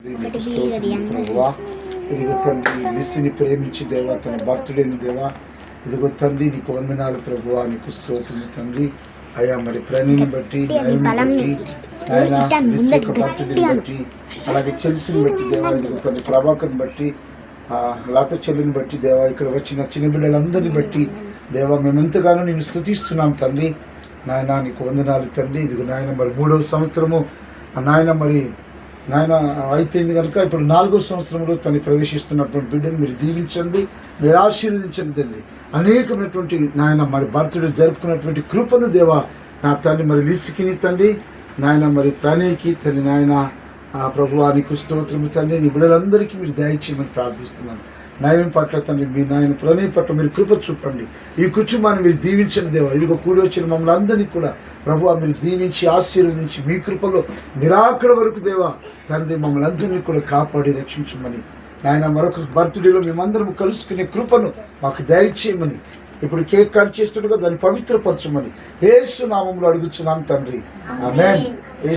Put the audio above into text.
ప్రభువా, ఇదిగో తండ్రి లిసిని ప్రేమించి దేవా, తన భక్తుడైన దేవా, ఇదిగో తండ్రి నీకు వందనాలు ప్రభువా, నీకు స్తోత్రము తండ్రి. అయ్యా మరి ప్రణిని బట్టి, ఆయన లిసి యొక్క భక్తుడిని బట్టి, అలాగే చెల్సిని బట్టి దేవా, ఇదిగో తండ్రి ప్రభాకర్ని బట్టి, లత చెల్లిని బట్టి దేవా, ఇక్కడ వచ్చిన చిన్న బిడ్డలందరినీ బట్టి దేవా, మేమెంతగానో నేను స్తుతిస్తున్నాం తండ్రి. నాయన నీకు వందనాలు తండ్రి. ఇదిగో నాయన మరి 3వ సంవత్సరము నాయన అయిపోయింది కనుక ఇప్పుడు 4వ సంవత్సరంలో తను ప్రవేశిస్తున్నటువంటి బిడ్డను మీరు దీవించండి, మీరు ఆశీర్వదించండి తండ్రి. అనేకమైనటువంటి నాయన మరి బర్త్డే జరుపుకున్నటువంటి కృపను దేవా నా తండ్రి మరి లిసికిని తండ్రి, నాయన మరి ప్రణయ్కి తండ్రి, నాయన ప్రభువా నీకు స్తోత్రము తండ్రి. నీ బిడ్డలందరికీ మీరు దయచేయమని ప్రార్థిస్తున్నాను. నయం పట్ల తండ్రి, మీ నాయన ప్రణయ్ పట్ల మీరు కృప చూపండి. ఈ కుటుంబాన్ని మీరు దీవించండి దేవా. ఇదిగో కూడి వచ్చిన మమ్మల్ని అందరినీ కూడా ప్రభువా మీరు దీవించి ఆశీర్వదించి మీ కృపలో నిరాకడ వరకు దేవా తండ్రి మమ్మల్ని అందరినీ కూడా కాపాడి రక్షించమని నాయన మరొక బర్త్డేలో మేమందరం కలుసుకునే కృపను మాకు దయచేయమని, ఇప్పుడు కేక్ కట్ చేస్తుండగా దాన్ని పవిత్రపరచమని యేసు నామములో అడుగుచున్నాం తండ్రి. ఆమేన్.